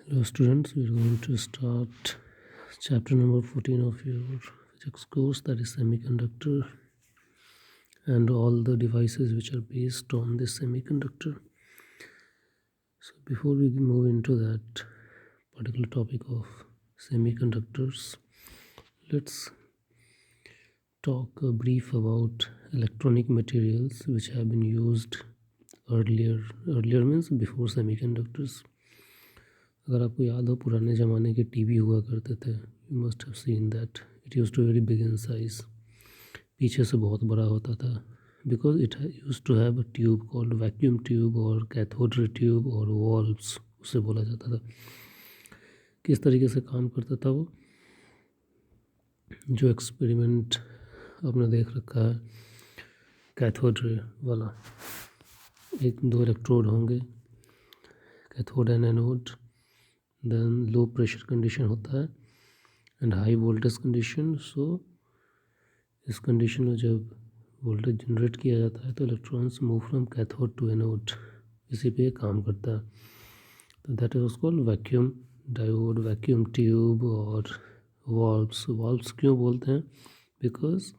Hello students, we are going to start chapter number 14 of your physics course, that is semiconductor and all the devices which are based on this semiconductor. So before we move into that particular topic of semiconductors, let's talk a brief about electronic materials which have been used earlier means before semiconductors. अगर आपको याद हो पुराने ज़माने के TV हुआ करते थे, you must have seen that it use to very big in size, पीछे से बहुत बड़ा होता था because it use to have a tube called vacuum tube और कैथोड रे ट्यूब और वॉल्व्स उसे बोला जाता था। किस तरीके से काम करता था वो, जो एक्सपेरिमेंट आपने देख रखा है कैथोड रे वाला, एक दो इलेक्ट्रोड होंगे, cathode and anode, then low pressure condition होता है and high voltage condition. So इस कंडीशन में जब वोल्टेज जनरेट किया जाता है तो electrons move from cathode to anode, इसी पे काम करता है। तो that is called vacuum diode, vacuum tube और वॉल्व्स। वॉल्व्स क्यों बोलते हैं, because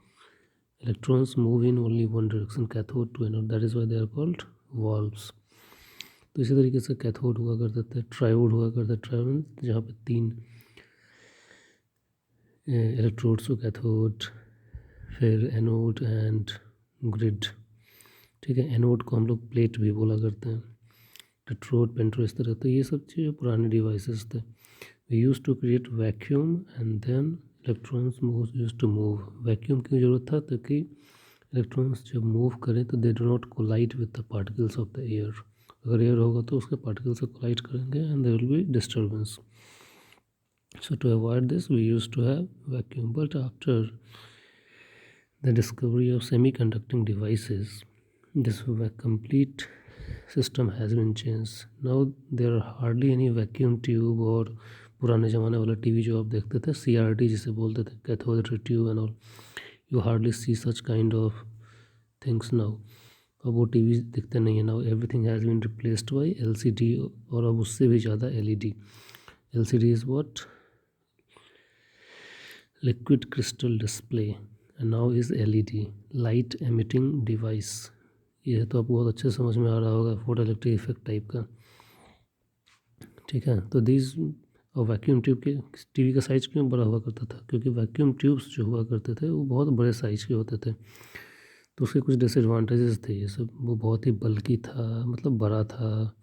electrons move in only one direction, cathode to anode, that is why they are called valves. तो इसी तरीके से कैथोड हुआ करते थे, ट्रायोड हुआ करता, ट्रायोड जहाँ पे 3 इलेक्ट्रोड्स को कैथोड, फिर एनोड एंड ग्रिड। ठीक है, एनोड को हम लोग प्लेट भी बोला करते हैं, टेट्रोड, पेंट्रो, इस तरह। तो ये सब चीज़ें पुराने डिवाइसेस थे। We use to create vacuum and then electrons use to move. Vacuum की ज़रूरत था ताकि इलेक्ट्रॉन्स जब मूव करें तो they do not collide with the particles of the air. अगर एयर होगा तो उसके पार्टिकल्स से कोलाइड करेंगे and there will be disturbance. So to avoid this, we used to have vacuum. But after the discovery of semiconducting devices, this complete system has been changed. Now there are hardly any vacuum tube और पुराने ज़माने वाला TV जो आप देखते थे, CRT जिसे बोलते थे, cathode ray tube and all, you hardly see such kind of things now. अब वो टीवी दिखते नहीं है। Now everything has been replaced by LCD और अब उससे भी ज़्यादा LED। LCD is what, liquid crystal display, and now is LED, light emitting device। ये तो आपको बहुत अच्छे से समझ में आ रहा होगा, फोटो इलेक्ट्रिक इफेक्ट टाइप का। ठीक है, तो दीज और वैक्यूम ट्यूब के टीवी का साइज़ क्यों बड़ा हुआ करता था, क्योंकि वैक्यूम ट्यूब्स जो हुआ करते थे वो बहुत बड़े साइज़ के होते थे। तो उसके कुछ डिसएडवांटेजेस थे ये सब, वो बहुत ही बल्कि था, मतलब बड़ा था।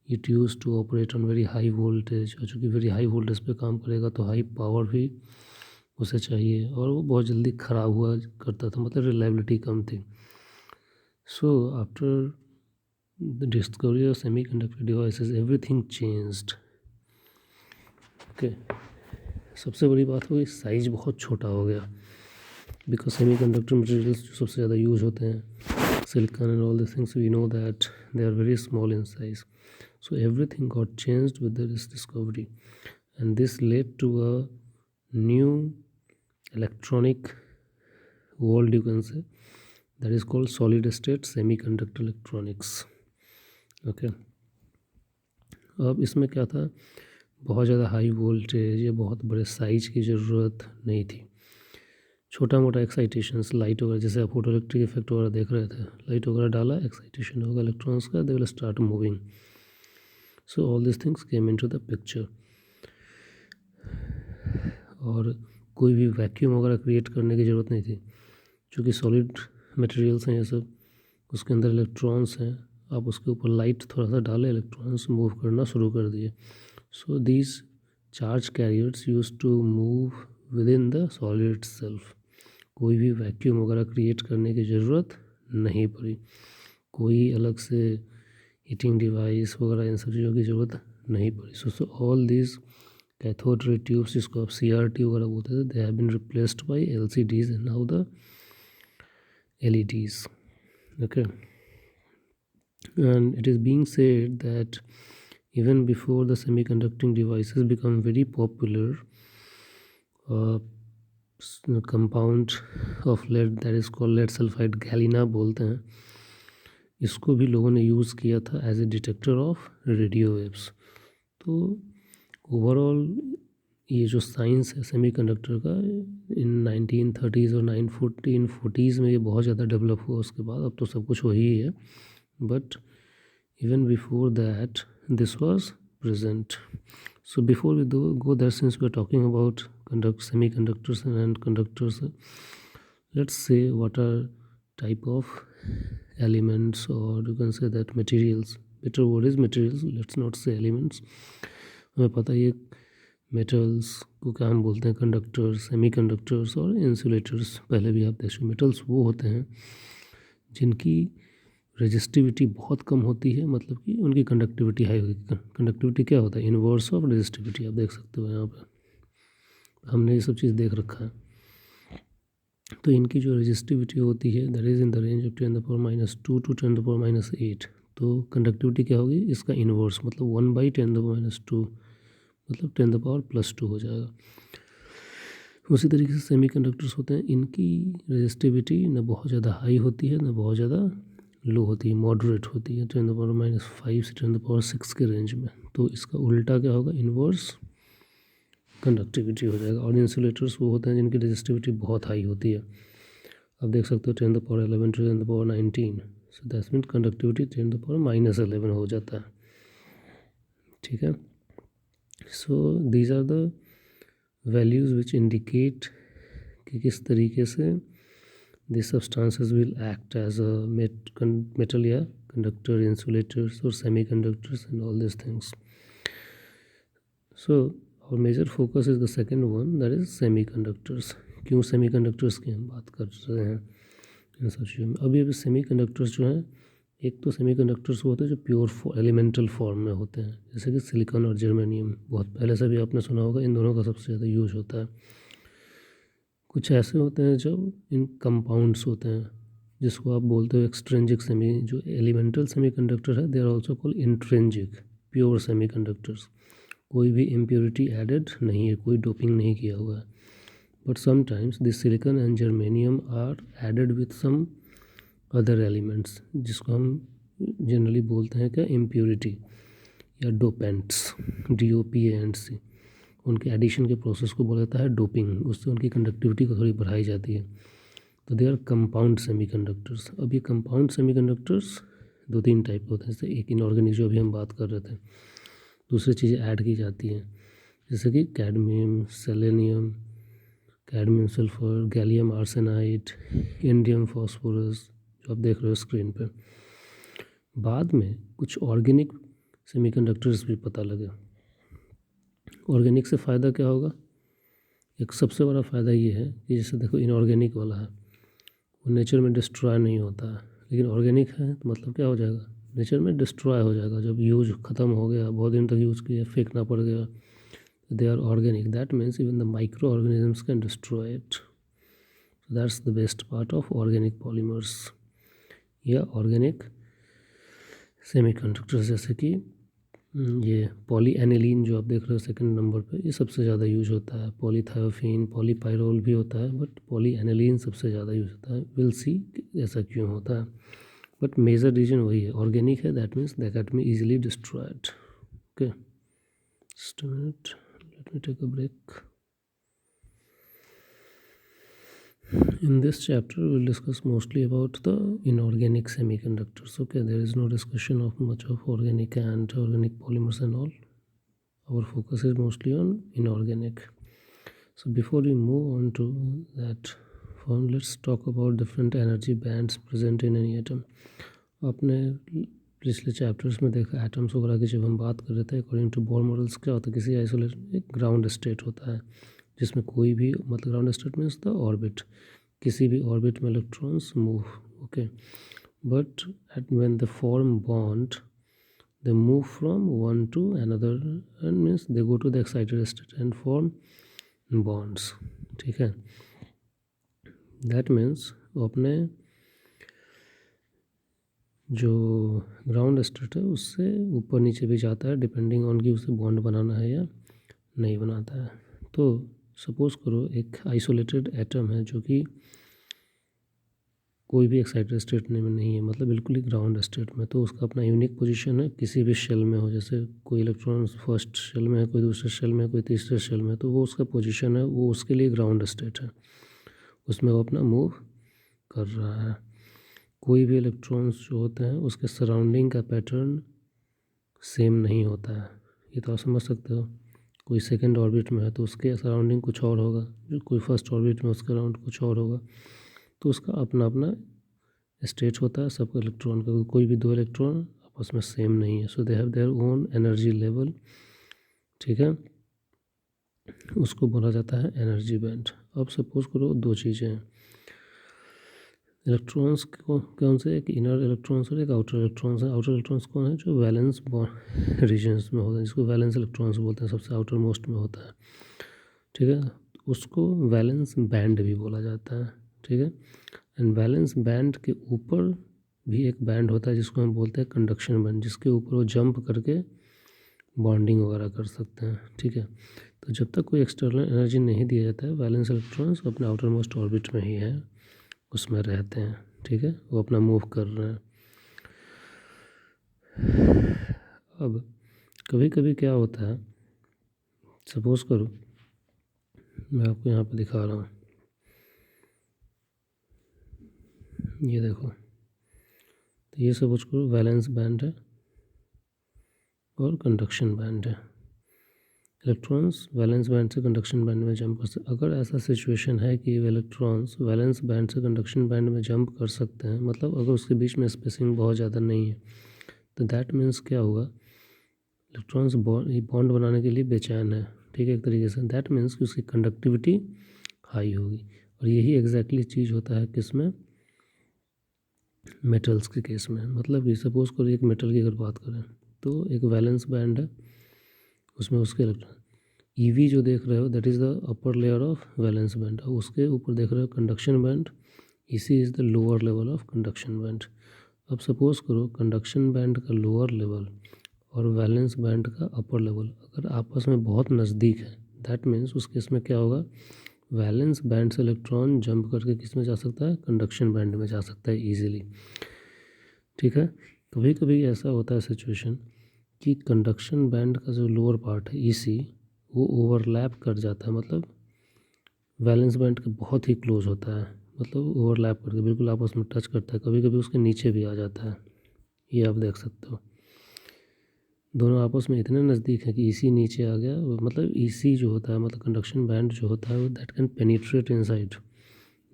It use to operate on very high voltage, और चूँकि वेरी हाई वोल्टेज पे काम करेगा तो हाई पावर भी उसे चाहिए, और वो बहुत जल्दी ख़राब हुआ करता था, मतलब रिलायबिलिटी कम थी। So after the discovery of semiconductor devices everything changed. Okay, सबसे बड़ी बात हुई साइज़ बहुत छोटा हो गया, बिकॉज सेमीकंडक्टर मटेरियल्स जो सबसे ज़्यादा यूज होते हैं, silicon and all this things, we know that they are very small in size. So everything got changed with this discovery and this led to a new electronic world, you can say, that is called solid state semiconductor electronics। okay, अब इसमें क्या था, बहुत ज़्यादा high voltage या बहुत बड़े size की ज़रूरत नहीं थी। छोटा मोटा एक्साइटेशंस, लाइट वगैरह, जैसे आप फोटो इलेक्ट्रिक इफेक्ट वगैरह देख रहे थे, लाइट वगैरह डाला, एक्साइटेशन होगा इलेक्ट्रॉन्स का, they will start moving. So all this things came into the picture. और कोई भी वैक्यूम वगैरह क्रिएट करने की ज़रूरत नहीं थी, चूँकि सॉलिड मटेरियल्स हैं ये सब, उसके अंदर इलेक्ट्रॉन्स हैं, आप उसके ऊपर लाइट थोड़ा सा डालें, इलेक्ट्रॉन्स मूव करना शुरू कर दिए। So these charge carriers used to move within the solid itself. कोई भी वैक्यूम वगैरह क्रिएट करने की ज़रूरत नहीं पड़ी, कोई अलग से हीटिंग डिवाइस वगैरह इन सब चीज़ों की ज़रूरत नहीं पड़ी। So all these cathode ray tubes, जिसको आप CRT वगैरह बोलते थे, they have been replaced by LCDs and now the LEDs। okay, and it is being said that even before the semiconducting devices become very popular, compound of lead, that is called lead sulfide, galena बोलते हैं, इसको भी लोगों ने use किया था as a detector of radio waves. तो overall ये जो साइंस है सेमीकंडक्टर का इन 1930s और 1940s में ये बहुत ज़्यादा डेवलप हुआ। उसके बाद अब तो सब कुछ वही है, but even before that this was present. So before we go there, since we are talking about semiconductors and conductors, let's say what are type of elements, or you can say that materials. Better word is materials, let's not say elements. हमें पता है ये metals को क्या हम बोलते हैं, conductors, semi conductors और इंसुलेटर्स। पहले भी आप देखो, मेटल्स वो होते हैं जिनकी रेजिस्टिविटी बहुत कम होती है, मतलब कि उनकी कंडक्टिविटी हाई होती है। कंडक्टिविटी क्या होता है, इनवर्स ऑफ रेजिस्टिविटी। आप देख सकते हो यहाँ पे, हमने ये सब चीज़ देख रखा है। तो इनकी जो रेजिस्टिविटी होती है that is in the range of 10⁻² to 10⁻8। तो कंडक्टिविटी क्या होगी, इसका इनवर्स, मतलब 1/10⁻², मतलब 10⁻+2 हो जाएगा। उसी तरीके से सेमी कंडक्टर्स होते हैं, इनकी रेजिस्टिविटी ना बहुत ज़्यादा हाई होती है ना बहुत ज़्यादा लो होती है, मॉडरेट होती है, 10⁻5 से 10⁻6 के रेंज में। तो इसका उल्टा क्या होगा, इन्वर्स कंडक्टिविटी हो जाएगा। और इंसुलेटर्स वो होते हैं जिनकी रेजिस्टिविटी बहुत हाई होती है। आप देख सकते हो 10⁻11 to 10⁻19, so that's mean conductivity 10⁻−11 हो जाता है। ठीक है, so these are the values which indicate कि किस तरीके से these substances will act as a metal या conductor, insulators or semiconductors and all these things. So our major focus is the second one, that is semiconductors. क्यों semiconductors की हम बात कर रहे हैं इन सब चीज़ों में। अभी semiconductors जो हैं, एक तो semiconductors होते हैं जो प्योर एलिमेंटल फॉर्म में होते हैं, जैसे कि सिलिकॉन और जर्मेनियम। बहुत पहले से भी आपने सुना होगा, इन दोनों का सबसे ज़्यादा यूज होता है। कुछ ऐसे होते हैं जो इन कंपाउंड्स होते हैं, जिसको आप बोलते हो एक्सट्रेंजिक सेमी। जो एलिमेंटल सेमीकंडक्टर है they are also called intrinsic pure semiconductors. कोई भी इम्प्योरिटी एडेड नहीं है, कोई डोपिंग नहीं किया हुआ है। But sometimes this silicon and germanium are added with some other elements, जिसको हम जनरली बोलते हैं क्या, इम्प्योरिटी या डोपेंट्स, DOPANTs। उनके एडिशन के प्रोसेस को बोला जाता है डोपिंग, उससे उनकी कंडक्टिविटी को थोड़ी बढ़ाई जाती है। तो दे आर कंपाउंड सेमीकंडक्टर्स। अब ये कंपाउंड सेमीकंडक्टर्स 2-3 टाइप के होते हैं। जैसे एक इनऑर्गेनिक जो अभी हम बात कर रहे थे, दूसरी चीज़ें ऐड की जाती हैं, जैसे कि cadmium, selenium, cadmium sulphur, gallium arsenide, indium phosphorus, जो आप देख रहे हो स्क्रीन पे। बाद में कुछ ऑर्गेनिक सेमीकंडक्टर्स भी पता लगे। ऑर्गेनिक से फ़ायदा क्या होगा, एक सबसे बड़ा फ़ायदा ये है कि जैसे देखो इनऑर्गेनिक वाला है, वो नेचर में डिस्ट्रॉय नहीं होता है, लेकिन ऑर्गेनिक है तो मतलब क्या हो जाएगा, नेचर में डिस्ट्रॉय हो जाएगा। जब यूज ख़त्म हो गया, बहुत दिन तक यूज़ किया, फेंकना पड़ गया, they are organic, that means even the micro organisms can destroy it. So that's the best part of organic polymers या ऑर्गेनिक सेमीकंडक्टर्स। जैसे कि ये पॉली एनिलीन जो आप देख रहे हो सेकंड नंबर पे, ये सबसे ज़्यादा यूज होता है। पॉलीथायोफीन, पॉलीपायरोल भी होता है, बट पॉली एनिलीन सबसे ज़्यादा यूज होता है। विल सी ऐसा क्यों होता है, बट मेजर रीजन वही है, ऑर्गेनिक है, that means that can be easily destroyed. Okay, just a minute, let me take a break. In this chapter, we will discuss mostly about the inorganic semiconductors. Okay, there is no discussion of much of organic and organic polymers and all. Our focus is mostly on inorganic. So before we move on to that form, let's talk about different energy bands present in any atom. आपने पिछले chapters में देखा atoms वगैरह की जब हम बात कर रहे थे, अकॉर्डिंग टू बोर मॉडल्स क्या होता है, किसी आइसोलेट एक ग्राउंड स्टेट होता है जिसमें कोई भी, मतलब ground state means the orbit, किसी भी ऑर्बिट में electrons move. Okay, but at when they form bond, they move from one to another, and means they go to the excited state and form bonds। ठीक है, that means अपने जो ground state है उससे ऊपर नीचे भी जाता है, डिपेंडिंग ऑन कि उसे बॉन्ड बनाना है या नहीं बनाता है। तो सपोज करो एक आइसोलेटेड एटम है जो कि कोई भी एक्साइटेड स्टेट में नहीं है, मतलब बिल्कुल ही ग्राउंड स्टेट में। तो उसका अपना यूनिक पोजीशन है किसी भी शेल में हो, जैसे कोई इलेक्ट्रॉन फर्स्ट शेल में है, कोई दूसरे शेल में है, कोई तीसरे शेल में है, तो वो उसका पोजीशन है, वो उसके लिए ग्राउंड स्टेट है, उसमें वो अपना मूव कर रहा है। कोई भी इलेक्ट्रॉन्स जो होते हैं उसके सराउंडिंग का पैटर्न सेम नहीं होता है, ये तो आप समझ सकते हो। कोई सेकंड ऑर्बिट में है तो उसके सराउंडिंग कुछ और होगा, जो कोई फर्स्ट ऑर्बिट में उसका अराउंड कुछ और होगा। तो उसका अपना अपना स्टेट होता है सब इलेक्ट्रॉन का। कोई भी दो इलेक्ट्रॉन आपस में सेम नहीं है, so they have their own energy level, ठीक है। उसको बोला जाता है एनर्जी बैंड। अब सपोज करो दो चीज़ें हैं, इलेक्ट्रॉन्स को कौन से, एक इनर इलेक्ट्रॉन्स और एक आउटर इलेक्ट्रॉन्स है। आउटर इलेक्ट्रॉन्स कौन है, जो वैलेंस रीजन्स में होता है, जिसको वैलेंस इलेक्ट्रॉन्स बोलते हैं, सबसे आउटर मोस्ट में होता है, ठीक है। उसको वैलेंस बैंड भी बोला जाता है, ठीक है। एंड वैलेंस बैंड के ऊपर भी एक बैंड होता है जिसको हम बोलते हैं कंडक्शन बैंड, जिसके ऊपर वो जंप करके बॉन्डिंग वगैरह कर सकते हैं, ठीक है। तो जब तक कोई एक्सटर्नल एनर्जी नहीं दिया जाता है, वैलेंस इलेक्ट्रॉन्स अपने आउटर मोस्ट ऑर्बिट में ही है, उसमें रहते हैं, ठीक है, वो अपना मूव कर रहे हैं। अब कभी कभी क्या होता है, सपोज करो मैं आपको यहाँ पे दिखा रहा हूँ, ये देखो, तो ये सपोज करो वैलेंस बैंड है और कंडक्शन बैंड है। इलेक्ट्रॉन्स वैलेंस बैंड से कंडक्शन बैंड में जंप कर सकते। अगर ऐसा सिचुएशन है कि इलेक्ट्रॉन्स वैलेंस बैंड से कंडक्शन बैंड में जंप कर सकते हैं, मतलब अगर उसके बीच में स्पेसिंग बहुत ज़्यादा नहीं है, तो दैट मीन्स क्या होगा, इलेक्ट्रॉन्स बॉन्ड बनाने के लिए बेचैन है, ठीक है, एक तरीके से। दैट मीन्स कि उसकी कंडक्टिविटी हाई होगी। और यही एग्जैक्टली चीज़ होता है किसमें, मेटल्स के केस में। मतलब कि सपोज करो एक मेटल की अगर बात करें, तो एक वैलेंस बैंड है, उसमें उसके इलेक्ट्रॉन ईवी जो देख रहे हो that is the upper layer of valence band, और उसके ऊपर देख रहे हो कंडक्शन बैंड, इसी is the lower level of conduction band. अब सपोज करो कंडक्शन बैंड का लोअर लेवल और वैलेंस बैंड का अपर लेवल अगर आपस में बहुत नज़दीक है, दैट मीन्स उस केस में क्या होगा, वैलेंस बैंड से इलेक्ट्रॉन जंप करके किस में जा सकता है, कंडक्शन बैंड में जा सकता है ईजिली, ठीक है। कभी कभी ऐसा होता है सिचुएशन कि कंडक्शन बैंड का जो लोअर पार्ट है ईसी, वो ओवरलैप कर जाता है, मतलब वैलेंस बैंड के बहुत ही क्लोज होता है, मतलब ओवरलैप करके बिल्कुल आपस में टच करता है, कभी कभी उसके नीचे भी आ जाता है, ये आप देख सकते हो। दोनों आपस में इतने नज़दीक हैं कि ईसी नीचे आ गया, मतलब ईसी जो होता है, मतलब कंडक्शन बैंड जो होता है, वो that can penetrate inside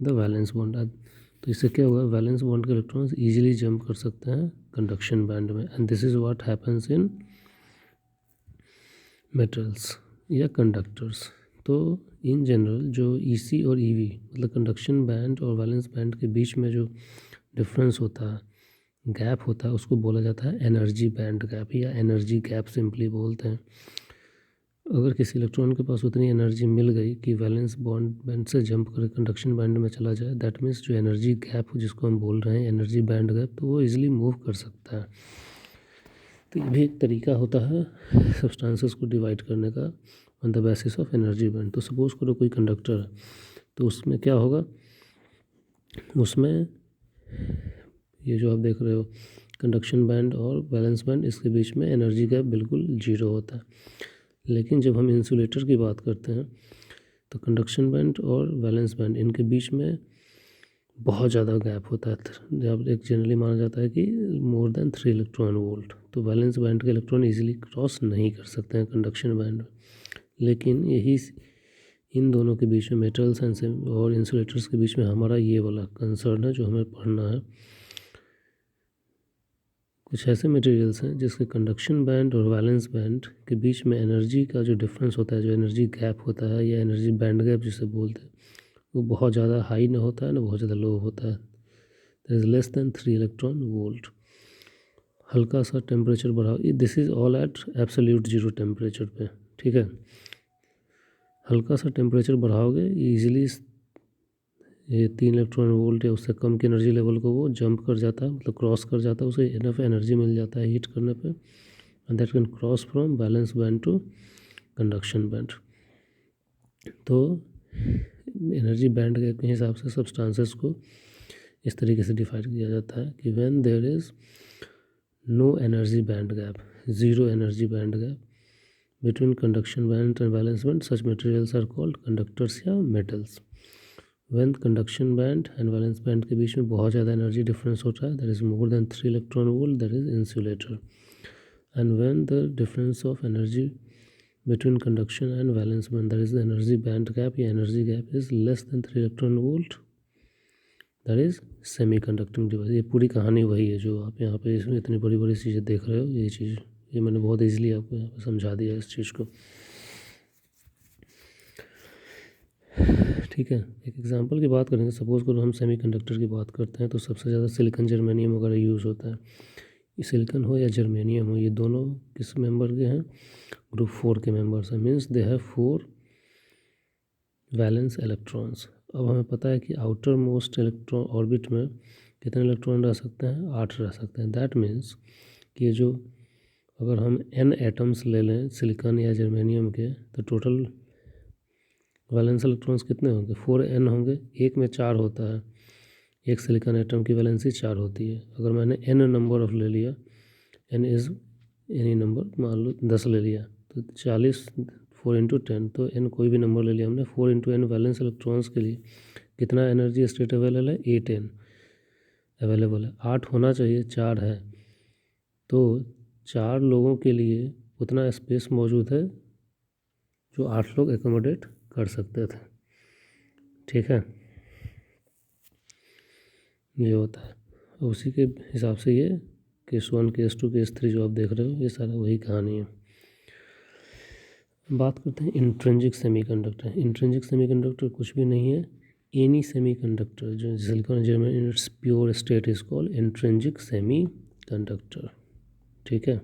the valence bond. तो इससे क्या होगा, वैलेंस बॉन्ड के इलेक्ट्रॉन्स ईजिली जंप कर सकते हैं कंडक्शन बैंड में, and this is what happens in metals या कंडक्टर्स। तो इन जनरल जो ईसी और ईवी, मतलब कंडक्शन बैंड और वैलेंस बैंड के बीच में जो डिफरेंस होता है, गैप होता है, उसको बोला जाता है एनर्जी बैंड गैप या एनर्जी गैप सिंपली बोलते हैं। अगर किसी इलेक्ट्रॉन के पास उतनी एनर्जी मिल गई कि वैलेंस बॉन्ड बैंड से जंप कर कंडक्शन बैंड में चला जाए, दैट मीन्स जो एनर्जी गैप जिसको हम बोल रहे हैं एनर्जी बैंड गैप, तो वो इजीली मूव कर सकता है। तो ये भी एक तरीका होता है सब्सटेंसेस को डिवाइड करने का on the basis of energy band. तो सपोज करो कोई कंडक्टर है, तो उसमें क्या होगा, उसमें ये जो आप देख रहे हो कंडक्शन बैंड और वैलेंस बैंड, इसके बीच में एनर्जी गैप बिल्कुल जीरो होता है। लेकिन जब हम इंसुलेटर की बात करते हैं, तो कंडक्शन बैंड और वैलेंस बैंड इनके बीच में बहुत ज़्यादा गैप होता है। जब एक जनरली माना जाता है कि मोर देन 3 इलेक्ट्रॉन वोल्ट, तो वैलेंस बैंड के इलेक्ट्रॉन इजीली क्रॉस नहीं कर सकते हैं कंडक्शन बैंड में। लेकिन यही इन दोनों के बीच में, मेटल्स एंड और इंसुलेटर्स के बीच में हमारा ये वाला कंसर्न है जो हमें पढ़ना है। कुछ ऐसे मटेरियल्स हैं जिसके कंडक्शन बैंड और वैलेंस बैंड के बीच में एनर्जी का जो डिफरेंस होता है, जो एनर्जी गैप होता है या एनर्जी बैंड गैप जिसे बोलते हैं, वो बहुत ज़्यादा हाई ना होता है ना बहुत ज़्यादा लो होता है। That is less than 3 electron volt. हल्का सा टेम्परेचर बढ़ाओ, this is all at absolute zero temperature पे, ठीक है। हल्का सा टेम्परेचर बढ़ाओगे ईजिली ये 3 इलेक्ट्रॉन वोल्ट या उससे कम की एनर्जी लेवल को वो जंप कर जाता है, मतलब क्रॉस कर जाता है, उसे इनफ एनर्जी मिल जाता है हीट करने पे, and that can cross from valence band to conduction band. तो एनर्जी बैंड के हिसाब से सब्सटेंसेस को इस तरीके से डिफाइन किया जाता है कि when there is no energy band gap, zero energy band gap between conduction band and valence band, such materials are called conductors या metals. When conduction band and valence band के बीच में बहुत ज़्यादा एनर्जी डिफरेंस होता है, that is more than 3 electron volt, that is insulator. And when the difference of energy between conduction and valence band, that is the energy band gap या energy gap is less than 3 electron volt, that is semi-conducting device। ये पूरी कहानी वही है जो आप यहाँ पे इसमें इतनी बड़ी बड़ी चीज़ें देख रहे हो, ये चीज़ ये मैंने बहुत ईजिली आपको यहाँ पे समझा दिया इस चीज़ को, ठीक है। एक एग्जांपल की बात करेंगे, सपोज़ करो हम सेमीकंडक्टर की बात करते हैं तो सबसे ज़्यादा सिलिकॉन जर्मेनियम वगैरह यूज़ होता है। ये सिलिकॉन हो या जर्मेनियम हो, ये दोनों किस मेंबर के हैं, ग्रुप 4 के मेंबर्स हैं, means they have 4 valence electrons. अब हमें पता है कि आउटर मोस्ट इलेक्ट्रॉन ऑर्बिट में कितने इलेक्ट्रॉन रह सकते हैं, 8 रह सकते हैं। दैट मीन्स कि जो अगर हम n एटम्स ले लें सिलिकॉन या जर्मेनियम के, तो टोटल वैलेंस इलेक्ट्रॉन्स कितने होंगे, 4n होंगे। एक में 4 होता है, एक सिलिकॉन एटम की वैलेंसी 4 होती है। अगर मैंने n नंबर ऑफ ले लिया, n इज़ एनी नंबर, मान लो 10 ले लिया, तो 40 4 इंटू 10, तो n कोई भी नंबर ले लिया हमने, 4 इंटू n वैलेंस इलेक्ट्रॉन्स के लिए कितना एनर्जी स्टेट अवेलेबल है, 8n अवेलेबल है। 8 होना चाहिए, 4 है, तो 4 लोगों के लिए उतना स्पेस मौजूद है जो 8 लोग एकोमोडेट कर सकते थे, ठीक है। ये होता है, उसी के हिसाब से ये केस 1 केस 2 केस 3 जो आप देख रहे हो, ये सारा वही कहानी है। बात करते हैं इंट्रिंसिक सेमीकंडक्टर। इंट्रिंसिक सेमीकंडक्टर कुछ भी नहीं है, एनी सेमीकंडक्टर जो silicon germanium in its pure state is called intrinsic semiconductor, ठीक है।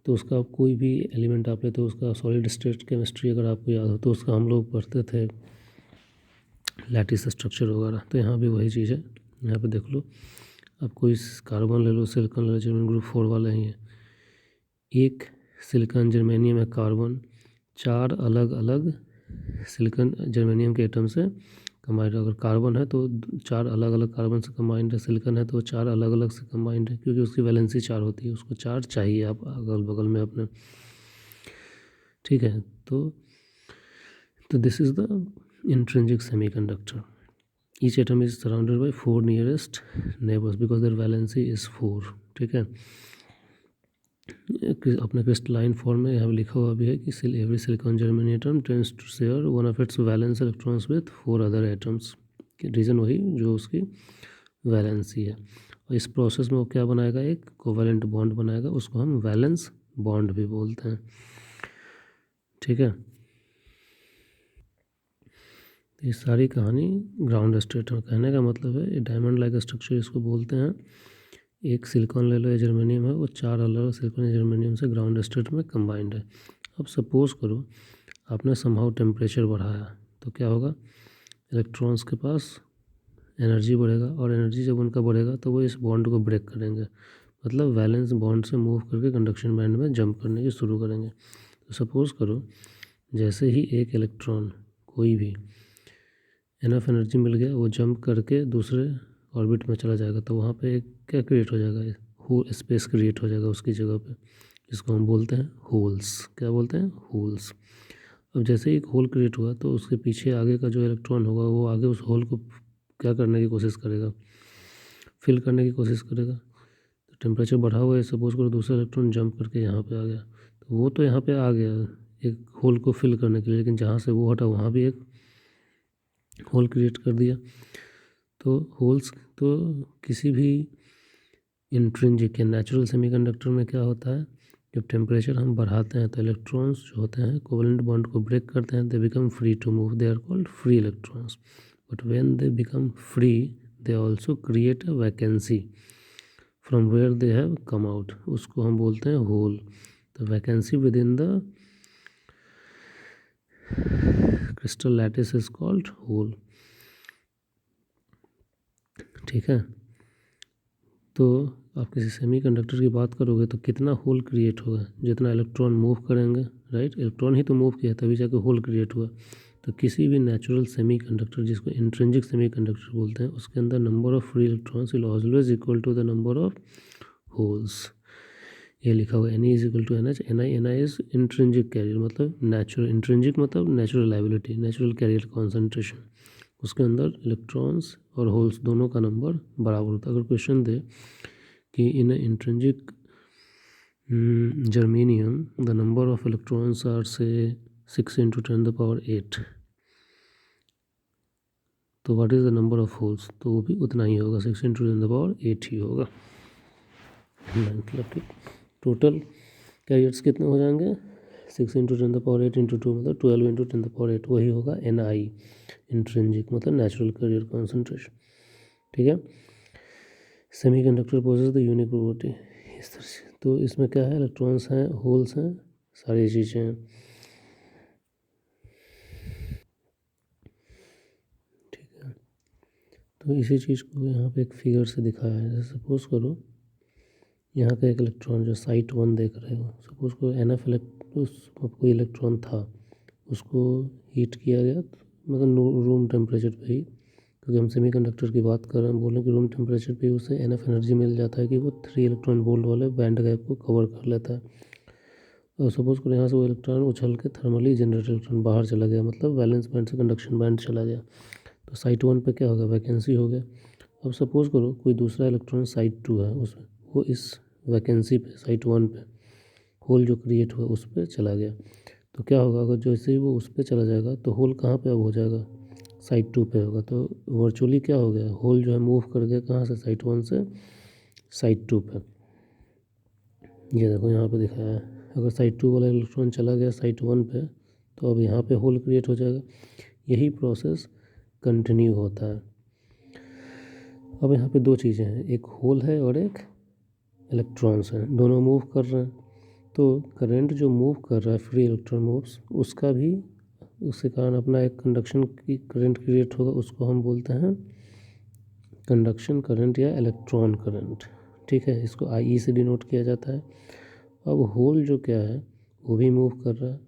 तो उसका कोई भी एलिमेंट आप लेते हो, उसका सॉलिड स्टेट केमिस्ट्री अगर आपको याद हो तो उसका हम लोग पढ़ते थे, लैटिस स्ट्रक्चर वगैरह, तो यहाँ भी वही चीज़ है। यहाँ पे देख लो, अब कोई कार्बन ले लो, सिलिकॉन ले लो, जर्मेनियम ग्रुप 4 वाला ही है। एक सिलिकॉन जर्मेनियम है कार्बन, 4 अलग अलग सिलिकॉन जर्मेनियम के एटम से कंबाइंड। अगर कार्बन है तो 4 अलग अलग कार्बन से कंबाइंड है, सिलिकॉन है तो 4 अलग अलग से कंबाइंड है, क्योंकि उसकी वैलेंसी 4 होती है, उसको 4 चाहिए आप अगल बगल में अपने, ठीक है। तो this is the intrinsic semiconductor. Each atom is surrounded by 4 nearest neighbours because their valency is 4, ठीक है। अपने क्रिस्टलाइन फॉर्म में यहाँ लिखा हुआ भी है कि every silicon germanium atom tends to share one of its valence electrons with 4 other atoms. Reason वही जो उसकी वैलेंसी है, और इस प्रोसेस में वो क्या बनाएगा, एक कोवैलेंट बॉन्ड बनाएगा, उसको हम वैलेंस बॉन्ड भी बोलते हैं, ठीक है। ये सारी कहानी ग्राउंड स्टेट में, कहने का मतलब है डायमंड लाइक स्ट्रक्चर इसको बोलते हैं। एक सिलिकॉन ले लो या जर्मेनियम है, वो 4 अलग सिलिकॉन या जर्मेनियम से ग्राउंड स्टेट में कंबाइंड है। अब सपोज़ करो आपने समहाउ टेम्परेचर बढ़ाया, तो क्या होगा, इलेक्ट्रॉन्स के पास एनर्जी बढ़ेगा, और एनर्जी जब उनका बढ़ेगा तो वो इस बॉन्ड को ब्रेक करेंगे, मतलब वैलेंस बॉन्ड से मूव करके कंडक्शन बैंड में जंप करने की शुरू करेंगे। तो सपोज़ करो जैसे ही एक इलेक्ट्रॉन कोई भी इनफ एनर्जी मिल गया, वो जंप करके दूसरे ऑर्बिट में चला जाएगा, तो वहाँ पे एक क्या क्रिएट हो जाएगा, होल स्पेस क्रिएट हो जाएगा उसकी जगह पे, जिसको हम बोलते हैं होल्स। क्या बोलते हैं, होल्स। अब जैसे ही एक होल क्रिएट हुआ तो उसके पीछे आगे का जो इलेक्ट्रॉन होगा वो आगे उस होल को क्या करने की कोशिश करेगा, फिल करने की कोशिश करेगा। तो टेम्परेचर बढ़ा हुआ है, सपोज करो दूसरा इलेक्ट्रॉन जंप करके यहाँ पे आ गया, तो वो तो यहाँ पे आ गया एक होल को फिल करने के लिए, लेकिन जहाँ से वो हटा वहाँ भी एक होल क्रिएट कर दिया। तो होल्स तो किसी भी इंट्रिंसिक या नेचुरल सेमीकंडक्टर में क्या होता है, जब टेम्परेचर हम बढ़ाते हैं तो इलेक्ट्रॉन्स जो होते हैं कोवैलेंट बॉन्ड को ब्रेक करते हैं, they become free to move, they are called free electrons. But when they become free they also create a vacancy from where they have come out, उसको हम बोलते हैं होल। तो vacancy within the crystal lattice is called hole, ठीक है। तो आप किसी सेमीकंडक्टर की बात करोगे तो कितना होल क्रिएट होगा, जितना इलेक्ट्रॉन मूव करेंगे, राइट, इलेक्ट्रॉन ही तो मूव किया तभी जाके होल क्रिएट हुआ। तो किसी भी नेचुरल सेमीकंडक्टर जिसको इंट्रिंसिक सेमीकंडक्टर बोलते हैं उसके अंदर number of free electrons will always equal to the number of holes. ये लिखा हुआ NE is equal to NH। NI is intrinsic carrier मतलब नेचुरल, इंट्रिंसिक मतलब natural liability, natural carrier concentration. उसके अंदर इलेक्ट्रॉन्स और होल्स दोनों का नंबर बराबर होता है। अगर क्वेश्चन दे कि in intrinsic germanium the number of electrons are से 6 × 10⁸, तो what is the number of holes, तो वो भी उतना ही होगा, 6 × 10⁸ ही होगा। मतलब कि टोटल कैरियर्स कितने हो जाएंगे, 6 × 10⁸ × 2 मतलब 12 × 10⁸, वही होगा NI इंट्रिंसिक मतलब नेचुरल कैरियर कॉन्सेंट्रेशन। ठीक है। Semiconductor possess the unique property, इस तरह से। तो इसमें क्या है, इलेक्ट्रॉन्स हैं, होल्स हैं, सारी चीज़ें हैं। ठीक है। तो इसी चीज़ को यहाँ पे एक फिगर से दिखाया है। जैसे सपोज करो यहाँ का एक इलेक्ट्रॉन जो साइट 1 देख रहे हो, सपोज करो NF कोई इलेक्ट्रॉन था, उसको हीट किया गया मतलब रूम टेम्परेचर पे ही, क्योंकि हम सेमीकंडक्टर की बात कर रहे हैं, बोलें कि रूम टेम्परेचर पे उसे NF एनर्जी मिल जाता है कि वो 3 इलेक्ट्रॉन वोल्ट वाले बैंड गैप को कवर कर लेता है। और सपोज करो यहाँ से वो इलेक्ट्रॉन उछल के थर्मली जनरेटेड इलेक्ट्रॉन बाहर चला गया, मतलब वैलेंस बैंड से कंडक्शन बैंड चला गया, तो साइट 1 पे क्या होगा, वैकेंसी हो गया। अब सपोज करो कोई दूसरा इलेक्ट्रॉन साइट 2 है, उसमें वो इस वैकेंसी पे साइट 1 पे होल जो क्रिएट हुआ उस पर चला गया, तो क्या होगा, अगर जैसे ही वो उस पर चला जाएगा तो होल कहाँ पे अब हो जाएगा, साइट 2 पे होगा। तो वर्चुअली क्या हो गया, होल जो है मूव कर गया कहाँ से, साइट 1 से साइट 2 पे। ये देखो यहाँ पे दिखाया है, अगर साइट 2 वाला इलेक्ट्रॉन चला गया साइट 1 पे, तो अब यहाँ पे होल क्रिएट हो जाएगा। यही प्रोसेस कंटिन्यू होता है। अब यहाँ पे दो चीज़ें हैं, एक होल है और एक इलेक्ट्रॉन्स हैं, दोनों मूव कर रहे हैं। तो करंट जो मूव कर रहा है, फ्री इलेक्ट्रॉन मूव्स, उसका भी उसके कारण अपना एक कंडक्शन की करंट क्रिएट होगा, उसको हम बोलते हैं कंडक्शन करंट या इलेक्ट्रॉन करंट। ठीक है, इसको IE से डिनोट किया जाता है। अब होल जो क्या है वो भी मूव कर रहा है,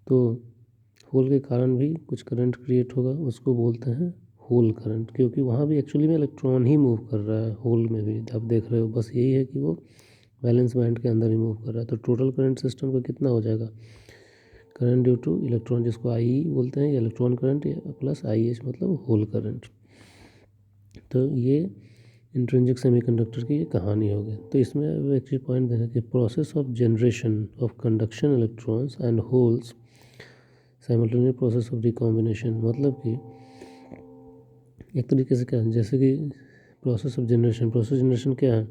तो होल के कारण भी कुछ करंट क्रिएट होगा, उसको बोलते हैं होल करंट, क्योंकि वहाँ भी एक्चुअली में इलेक्ट्रॉन ही मूव कर रहा है, होल में भी आप देख रहे हो, बस यही है कि वो वैलेंस बैंड के अंदर ही मूव कर रहा है। तो टोटल करंट सिस्टम का कितना हो जाएगा, करंट ड्यू टू इलेक्ट्रॉन, जिसको IE बोलते हैं, या इलेक्ट्रॉन करंट या प्लस IH मतलब होल करंट। तो ये इंट्रिंसिक सेमीकंडक्टर की ये कहानी हो गई। तो इसमें एक चीज़ पॉइंट देना कि process of generation of conduction electrons and holes simultaneous process of recombination, मतलब कि एक तरीके से क्या है, जैसे कि प्रोसेस जनरेशन क्या है,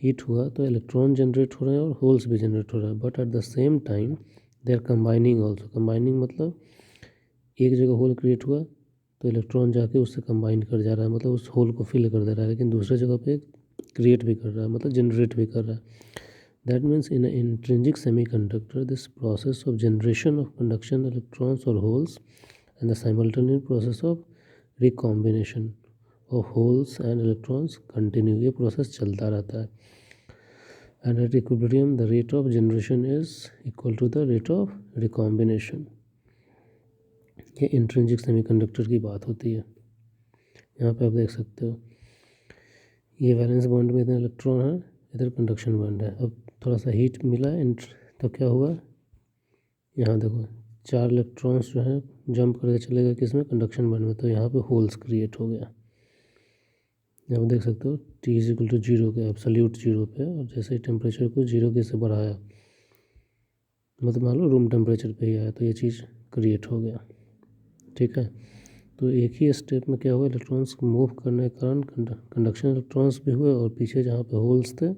हीट हुआ तो इलेक्ट्रॉन जनरेट हो रहे हैं और होल्स भी जनरेट हो रहे हैं, but at the same time they are combining also. Combining मतलब एक जगह होल क्रिएट हुआ तो इलेक्ट्रॉन जाके उससे कंबाइन कर जा रहा है, मतलब उस होल को फिल कर दे रहा है, लेकिन दूसरे जगह पे क्रिएट भी कर रहा है, मतलब जनरेट भी कर रहा है। That means in intrinsic semiconductor this process of generation of conduction electrons और holes and the simultaneous process of recombination of holes and electrons continue, ये प्रोसेस चलता रहता है। And at equilibrium the rate of generation is equal to the rate of recombination. ये intrinsic semiconductor की बात होती है। यहाँ पे आप देख सकते हो ये वैलेंस बॉन्ड में इधर इलेक्ट्रॉन है, इधर कंडक्शन बॉन्ड है। अब थोड़ा सा हीट मिला तो क्या हुआ, यहाँ देखो 4 इलेक्ट्रॉन्स जो हैं जंप करके चले गए किसमें, कंडक्शन बॉन्ड में, तो यहाँ पे होल्स क्रिएट हो गया। यहाँ देख सकते हो T इज इक्वल टू 0 के, एब्सोल्यूट 0 पे, और जैसे ही टेम्परेचर को 0 के से बढ़ाया, मतलब मान लो रूम टेम्परेचर पे ही आया, तो ये चीज़ क्रिएट हो गया। ठीक है, तो एक ही स्टेप में क्या हुआ, इलेक्ट्रॉन्स मूव करने के कारण कंडक्शन इलेक्ट्रॉन्स भी हुए, और पीछे जहाँ पे होल्स थे,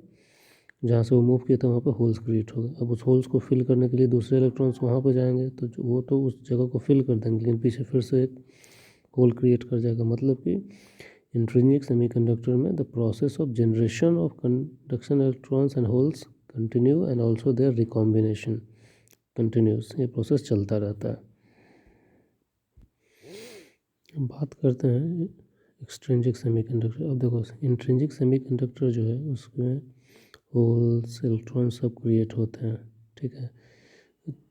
जहाँ से वो मूव किए थे वहाँ पे होल्स क्रिएट हो गए। अब उस होल्स को फिल करने के लिए दूसरे इलेक्ट्रॉन्स वहाँ पे जाएंगे, तो वो तो उस जगह को फिल कर देंगे, लेकिन पीछे फिर से एक होल क्रिएट कर जाएगा। मतलब कि इंट्रिंसिक सेमीकंडक्टर में the process of generation of conduction electrons and holes continue and also their recombination continues, ये प्रोसेस चलता रहता है। बात करते हैं एक्सट्रिंसिक सेमीकंडक्टर। अब देखो इंट्रिंसिक सेमीकंडक्टर जो है उसमें होल्स इलेक्ट्रॉन सब क्रिएट होते हैं, ठीक है,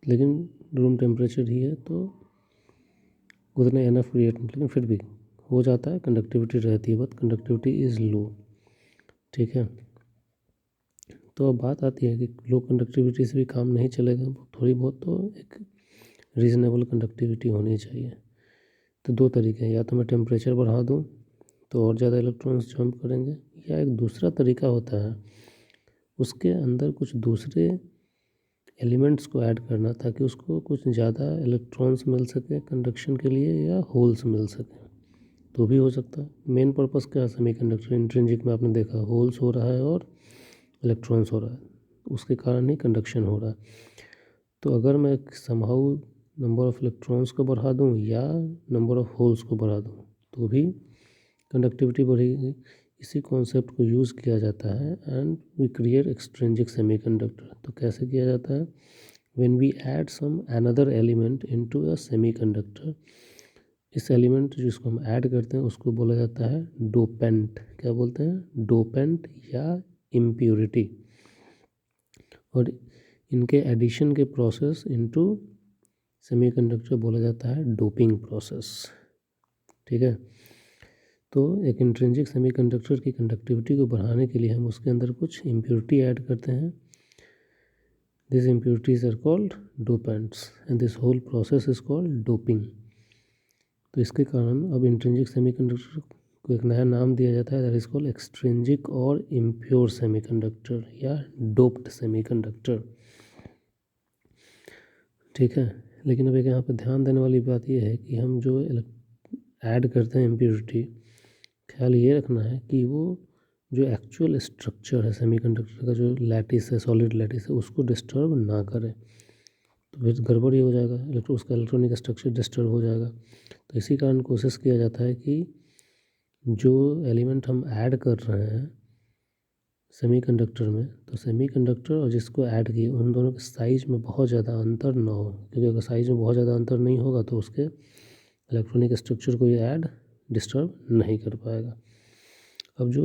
लेकिन रूम टेम्परेचर ही है, तो उतने एनफ क्रिएट, लेकिन फिर भी हो जाता है, कंडक्टिविटी रहती है, बट कंडक्टिविटी इज़ लो। ठीक है, तो अब बात आती है कि लो कंडक्टिविटी से भी काम नहीं चलेगा, थोड़ी बहुत तो एक रीज़नेबल कंडक्टिविटी होनी चाहिए। तो दो तरीके हैं, या तो मैं टेम्परेचर बढ़ा दूँ तो और ज़्यादा इलेक्ट्रॉन्स जंप करेंगे, या एक दूसरा तरीका होता है उसके अंदर कुछ दूसरे एलिमेंट्स को ऐड करना, ताकि उसको कुछ ज़्यादा इलेक्ट्रॉन्स मिल सके कंडक्शन के लिए, या होल्स मिल सके, तो भी हो सकता है। मेन पर्पस क्या है सेमीकंडक्टर इंट्रिंसिक में, आपने देखा होल्स हो रहा है और इलेक्ट्रॉन्स हो रहा है, उसके कारण ही कंडक्शन हो रहा है। तो अगर मैं समहाउ नंबर ऑफ़ इलेक्ट्रॉन्स को बढ़ा दूं या नंबर ऑफ़ होल्स को बढ़ा दूं, तो भी कंडक्टिविटी बढ़ेगी। इसी कॉन्सेप्ट को यूज़ किया जाता है and we create extrinsic semiconductor. तो कैसे किया जाता है, when we add some another element into a semiconductor, इस एलिमेंट जिसको हम ऐड करते हैं उसको बोला जाता है डोपेंट। क्या बोलते हैं, डोपेंट या इम्प्योरिटी। और इनके एडिशन के प्रोसेस इनटू सेमीकंडक्टर बोला जाता है डोपिंग प्रोसेस। ठीक है, तो एक इंट्रिंसिक सेमीकंडक्टर की कंडक्टिविटी को बढ़ाने के लिए हम उसके अंदर कुछ इम्प्योरिटी ऐड करते हैं। This impurities are called dopants and this whole process is called doping. तो इसके कारण अब इंट्रिंसिक सेमीकंडक्टर को एक नया नाम दिया जाता है, दैट इज कॉल्ड एक्सट्रिंसिक और इम्प्योर सेमीकंडक्टर या डोप्ड सेमीकंडक्टर। ठीक है, लेकिन अब एक यहाँ पे ध्यान देने वाली बात यह है कि हम जो ऐड करते हैं इम्प्योरिटी, ख्याल ये रखना है कि वो जो एक्चुअल स्ट्रक्चर है सेमीकंडक्टर का, जो लैटिस है, सॉलिड लैटिस है, उसको डिस्टर्ब ना करे, तो फिर गड़बड़ ही हो जाएगा, उसका इलेक्ट्रॉनिक स्ट्रक्चर डिस्टर्ब हो जाएगा। तो इसी कारण कोशिश किया जाता है कि जो एलिमेंट हम ऐड कर रहे हैं सेमीकंडक्टर में, तो सेमीकंडक्टर और जिसको ऐड किए उन दोनों के साइज़ में बहुत ज़्यादा अंतर ना हो, क्योंकि अगर साइज़ में बहुत ज़्यादा अंतर नहीं होगा तो उसके इलेक्ट्रॉनिक स्ट्रक्चर को ये ऐड डिस्टर्ब नहीं कर पाएगा। अब जो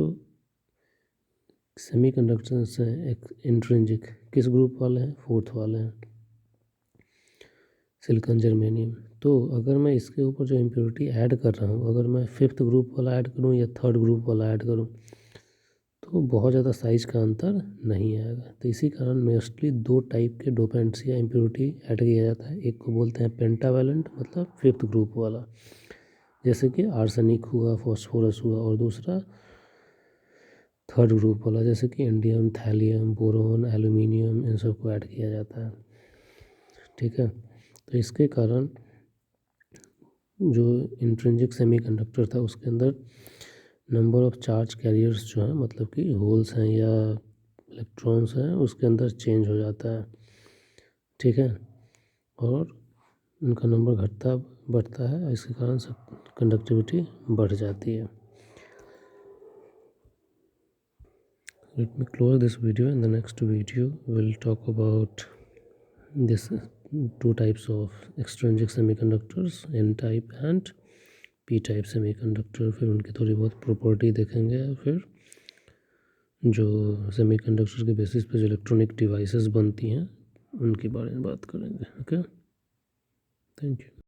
सेमीकंडक्टर्स हैं एक इंट्रिंसिक, किस ग्रुप वाले हैं, फोर्थ वाले हैं, सिलिकॉन जर्मेनियम। तो अगर मैं इसके ऊपर जो इम्प्योरिटी ऐड कर रहा हूँ, अगर मैं फिफ्थ ग्रुप वाला ऐड करूँ या थर्ड ग्रुप वाला ऐड करूँ, तो बहुत ज़्यादा साइज़ का अंतर नहीं आएगा। तो इसी कारण मोस्टली दो टाइप के डोपेंट्स या इम्प्योरिटी ऐड किया जाता है। एक को बोलते हैं पेंटावैलेंट, मतलब फिफ्थ ग्रुप वाला, जैसे कि आर्सेनिक हुआ, फॉस्फोरस हुआ, और दूसरा थर्ड ग्रुप वाला जैसे कि इंडियम, थैलियम, बोरोन, एल्यूमिनियम, इन सब को ऐड किया जाता है। ठीक है, तो इसके कारण जो इंट्रिंसिक सेमीकंडक्टर था उसके अंदर नंबर ऑफ चार्ज कैरियर्स जो हैं, मतलब कि होल्स हैं या इलेक्ट्रॉन्स हैं, उसके अंदर चेंज हो जाता है। ठीक है, और उनका नंबर घटता बढ़ता है, इसके कारण कंडक्टिविटी बढ़ जाती है। Let me close this video. In the next video we'll talk about this two types of extrinsic semiconductors, N type and P type semiconductor। फिर उनकी थोड़ी बहुत प्रॉपर्टी देखेंगे, फिर जो सेमीकंडक्टर के बेसिस पे जो इलेक्ट्रॉनिक डिवाइसेस बनती हैं उनके बारे में बात करेंगे। Okay, thank you.